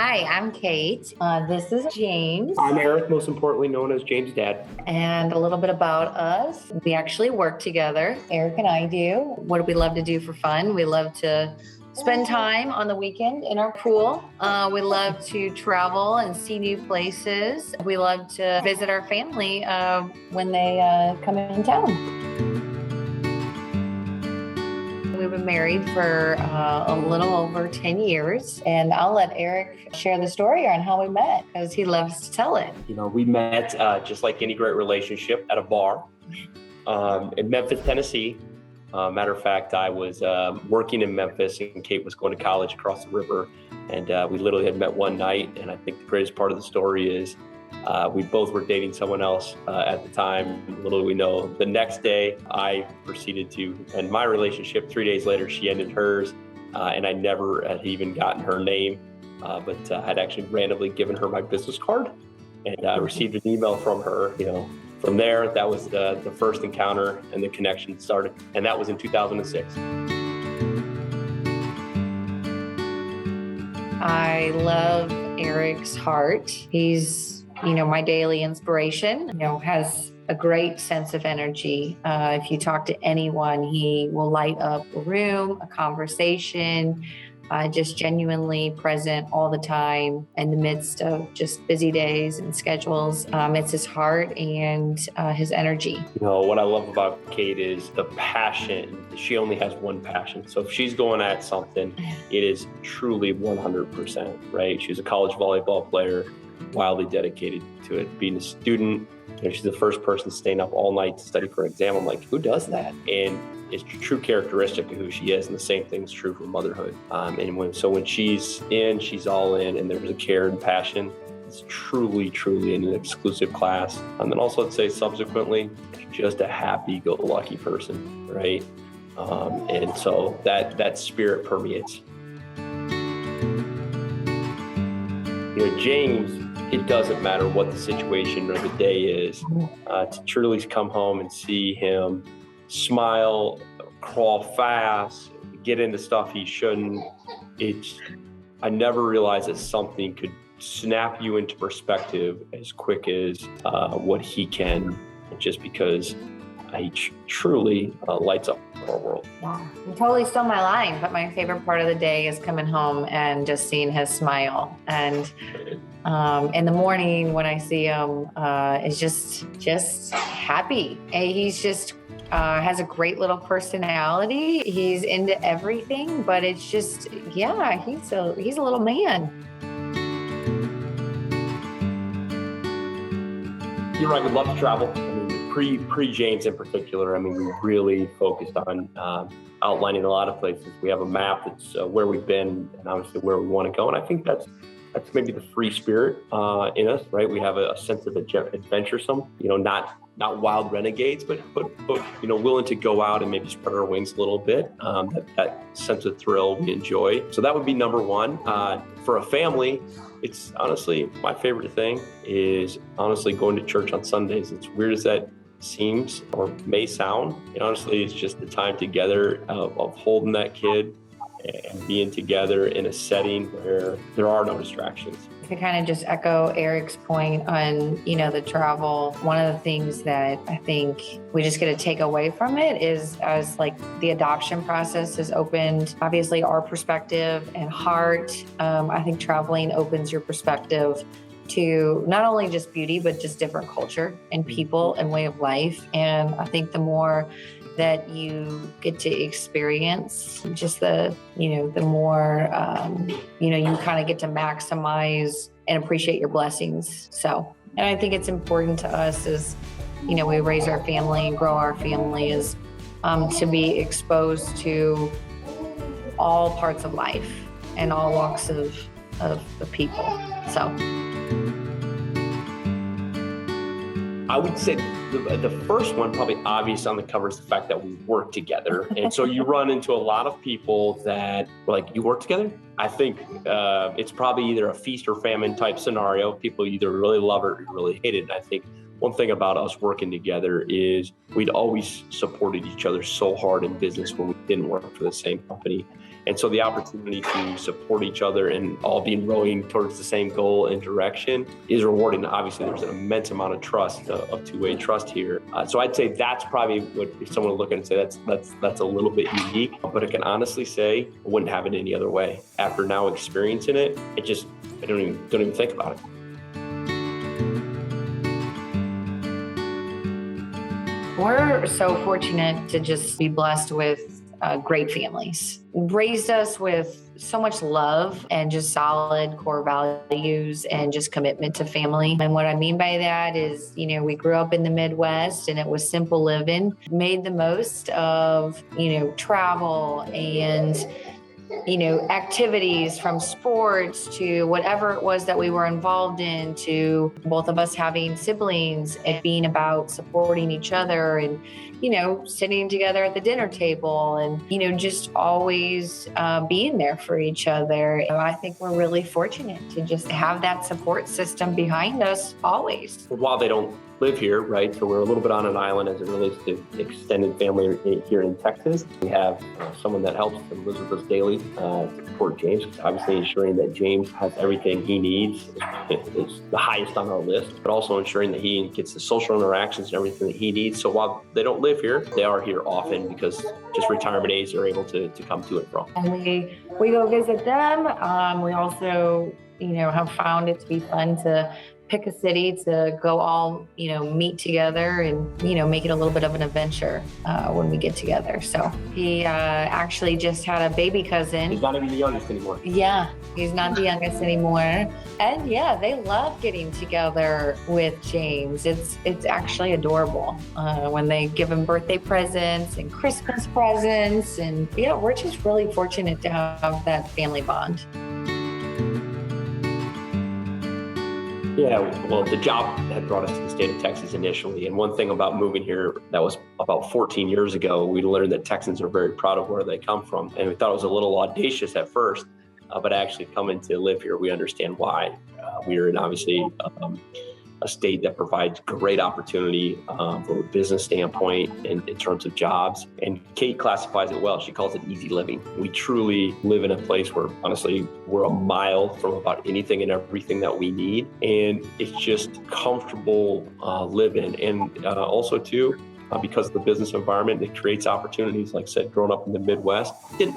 Hi, I'm Kate. This is James. I'm Eric, most importantly known as James' dad. And a little bit about us. We actually work together. Eric and I do. What do we love to do for fun? We love to spend time on the weekend in our pool. We love to travel and see new places. We love to visit our family when they come in town. We've been married for a little over 10 years, and I'll let Eric share the story on how we met because he loves to tell it. We met just like any great relationship at a bar in Memphis, Tennessee. Matter of fact, I was working in Memphis and Kate was going to college across the river, and we literally had met one night. And I think the greatest part of the story is we both were dating someone else at the time. Little do we know, the next day I proceeded to end my relationship. 3 days later, she ended hers, and I never had even gotten her name, but had actually randomly given her my business card, and I received an email from her. From there, that was the first encounter, and the connection started, and that was in 2006. I love Eric's heart. He's my daily inspiration, has a great sense of energy. If you talk to anyone, he will light up a room, a conversation, just genuinely present all the time in the midst of just busy days and schedules. It's his heart and his energy. What I love about Kate is the passion. She only has one passion. So if she's going at something, it is truly 100%, right? She's a college volleyball player, wildly dedicated to it. Being a student, she's the first person staying up all night to study for an exam. I'm like, who does that? And it's a true characteristic of who she is, and the same thing's true for motherhood. When she's in, she's all in, and there's a care and passion. It's truly an exclusive class. And then also, I'd say subsequently, just a happy-go-lucky person, right? And so that spirit permeates. James, it doesn't matter what the situation or the day is, to truly come home and see him smile, crawl fast, get into stuff he shouldn't. I never realized that something could snap you into perspective as quick as what he can, just because he truly lights up our world. Yeah, you totally stole my line, but my favorite part of the day is coming home and just seeing his smile. And in the morning when I see him, is just happy. And he's just has a great little personality. He's into everything, but it's just, he's a little man. You're right. We'd love to travel. Pre-James in particular, we really focused on outlining a lot of places. We have a map that's where we've been and obviously where we want to go. And I think that's maybe the free spirit in us, right? We have a sense of adventuresome, not wild renegades, but willing to go out and maybe spread our wings a little bit. That sense of thrill we enjoy. So that would be number one. For a family, it's honestly my favorite thing is going to church on Sundays. It's weird as that seems or may sound. Honestly, it's just the time together of holding that kid and being together in a setting where there are no distractions. To kind of just echo Eric's point on, the travel, one of the things that I think we just get to take away from it is as the adoption process has opened, obviously, our perspective and heart. I think traveling opens your perspective to not only just beauty, but just different culture and people and way of life. And I think the more that you get to experience, just the more, you kind of get to maximize and appreciate your blessings. So, and I think it's important to us as, we raise our family and grow our family is to be exposed to all parts of life and all walks of the people. So I would say the first one, probably obvious on the cover, is the fact that we work together. And so you run into a lot of people that are like, you work together? I think it's probably either a feast or famine type scenario. People either really love it or really hate it. And I think one thing about us working together is we'd always supported each other so hard in business when we didn't work for the same company. And so the opportunity to support each other and all being rowing towards the same goal and direction is rewarding. Obviously, there's an immense amount of trust, of two-way trust here. So I'd say that's probably what, if someone would look at it and say that's a little bit unique, but I can honestly say I wouldn't have it any other way. After now experiencing it, I don't even think about it. We're so fortunate to just be blessed with great families. Raised us with so much love and just solid core values and just commitment to family. And what I mean by that is, we grew up in the Midwest and it was simple living, made the most of, travel and activities from sports to whatever it was that we were involved in, to both of us having siblings and being about supporting each other and, sitting together at the dinner table and, just always being there for each other. I think we're really fortunate to just have that support system behind us always. While they don't live here, right? So we're a little bit on an island as it relates to extended family here in Texas. We have someone that helps and lives with us daily to support James. Obviously ensuring that James has everything he needs is the highest on our list, but also ensuring that he gets the social interactions and everything that he needs. So while they don't live here, they are here often because just retirement age, they're able to come to and from. And we go visit them. We also, have found it to be fun to pick a city to go all, meet together and, make it a little bit of an adventure when we get together. So he actually just had a baby cousin. He's not even the youngest anymore. Yeah, he's not the youngest anymore. And yeah, they love getting together with James. It's actually adorable when they give him birthday presents and Christmas presents. And yeah, we're just really fortunate to have that family bond. Yeah, well, the job had brought us to the state of Texas initially. And one thing about moving here that was about 14 years ago, we learned that Texans are very proud of where they come from. And we thought it was a little audacious at first, but actually coming to live here, we understand why. We're in obviously a state that provides great opportunity from a business standpoint in terms of jobs. And Kate classifies it well. She calls it easy living. We truly live in a place where, honestly, we're a mile from about anything and everything that we need. And it's just comfortable living. And also, too, because of the business environment, it creates opportunities. Like I said, growing up in the Midwest, there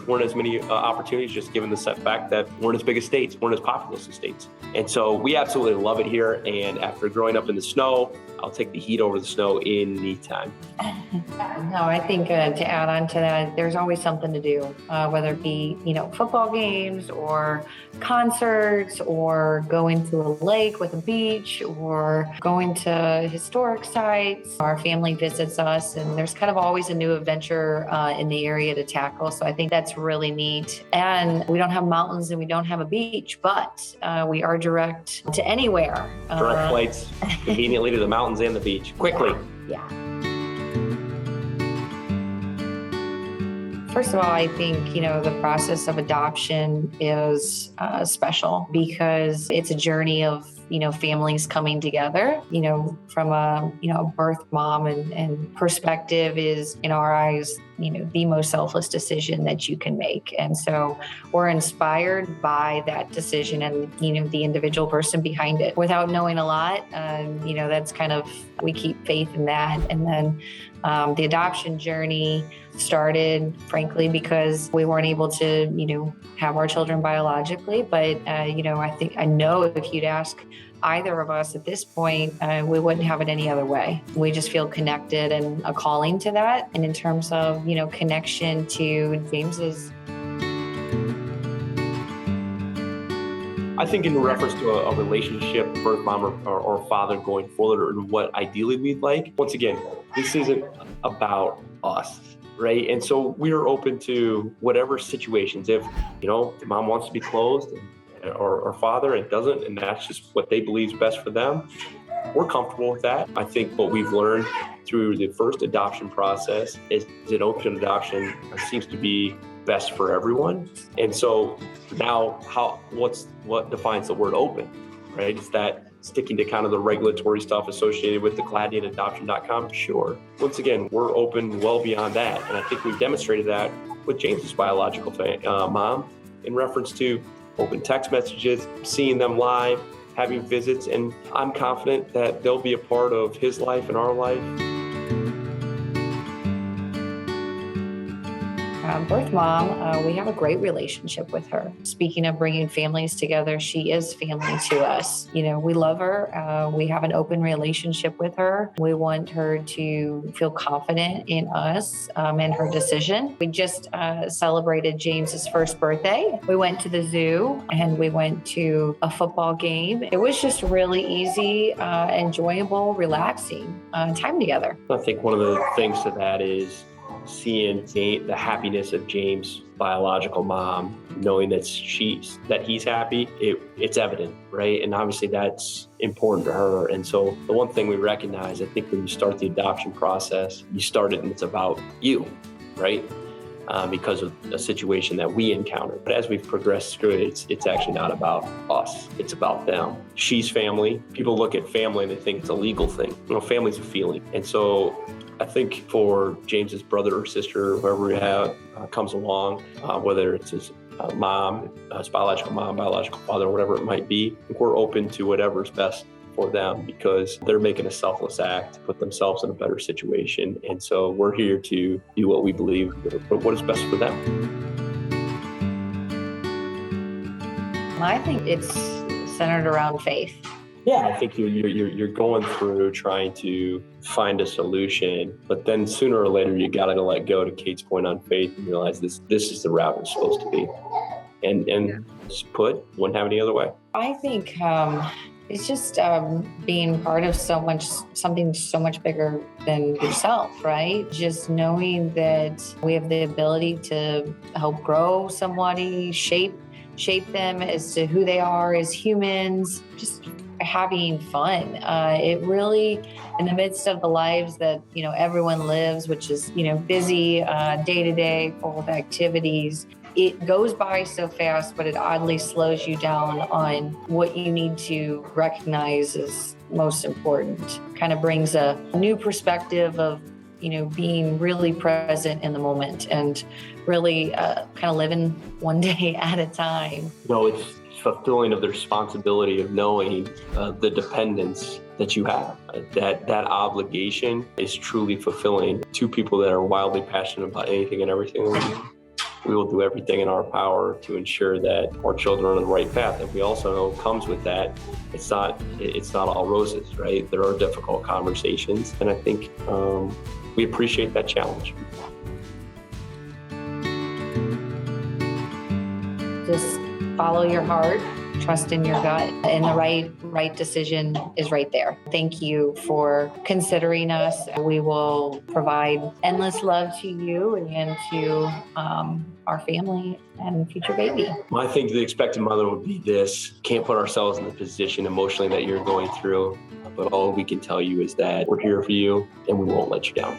weren't as many opportunities just given the fact that weren't as big as states, weren't as populous as states. And so we absolutely love it here. And after growing up in the snow, I'll take the heat over the snow anytime. No, I think to add on to that, there's always something to do, whether it be, football games or concerts or going to a lake with a beach or going to historic sites. Our family visits us and there's kind of always a new adventure in the area to tackle. So I think that's really neat. And we don't have mountains and we don't have a beach, but we are direct to anywhere. Direct flights conveniently to the mountains and the beach quickly. Yeah. First of all, I think, the process of adoption is special because it's a journey of, families coming together, from a, birth mom and perspective is, in our eyes, the most selfless decision that you can make. And so we're inspired by that decision and, the individual person behind it. Without knowing a lot, that's kind of, we keep faith in that. And then the adoption journey started, frankly, because we weren't able to, have our children biologically. But, I know if you'd ask either of us at this point, we wouldn't have it any other way. We just feel connected and a calling to that. And in terms of, connection to James's. I think in reference to a relationship, birth mom or father going forward, or what ideally we'd like, once again, this isn't about us, right? And so we are open to whatever situations. If, the mom wants to be closed or father and doesn't, and that's just what they believe is best for them, we're comfortable with that. I think what we've learned through the first adoption process is that open adoption seems to be best for everyone. And so now what defines the word open, right? It's that sticking to kind of the regulatory stuff associated with the Gladney and adoption.com? Sure. Once again, we're open well beyond that. And I think we've demonstrated that with James's biological mom in reference to open text messages, seeing them live, having visits, and I'm confident that they'll be a part of his life and our life. Birth mom, we have a great relationship with her. Speaking of bringing families together, she is family to us. You know, we love her. We have an open relationship with her. We want her to feel confident in us and her decision. We just celebrated James's first birthday. We went to the zoo and we went to a football game. It was just really easy, enjoyable, relaxing time together. I think one of the things to that is seeing the happiness of James' biological mom, knowing that he's happy, it's evident, right? And obviously that's important to her. And so the one thing we recognize, I think when you start the adoption process, you start it and it's about you, right? Because of a situation that we encountered. But as we've progressed through it, it's actually not about us. It's about them. She's family. People look at family and they think it's a legal thing. You know, family's a feeling. And so I think for James's brother or sister, whoever we have comes along, whether it's his mom, his biological mom, biological father, whatever it might be, I think we're open to whatever's best for them because they're making a selfless act to put themselves in a better situation. And so we're here to do what we believe, what is best for them. I think it's centered around faith. Yeah, I think you're going through trying to find a solution, but then sooner or later you got to let go, to Kate's point on faith, and realize this is the route it's supposed to be, and just wouldn't have any other way. I think it's just being part of something so much bigger than yourself, right? Just knowing that we have the ability to help grow somebody, shape them as to who they are as humans, just having fun. It really, in the midst of the lives that, you know, everyone lives, which is, you know, busy, day to day, full of activities, it goes by so fast, but it oddly slows you down on what you need to recognize as most important. Kind of brings a new perspective of, you know, being really present in the moment and really kind of living one day at a time. No, it's fulfilling of the responsibility of knowing the dependence that you have. That obligation is truly fulfilling. Two people that are wildly passionate about anything and everything. We will do everything in our power to ensure that our children are on the right path. And we also know comes with that, it's not all roses, right? There are difficult conversations. And I think we appreciate that challenge. Just follow your heart, trust in your gut, and the right decision is right there. Thank you for considering us. We will provide endless love to you and to our family and future baby. Well, I think the expectant mother would be this: can't put ourselves in the position emotionally that you're going through, but all we can tell you is that we're here for you and we won't let you down.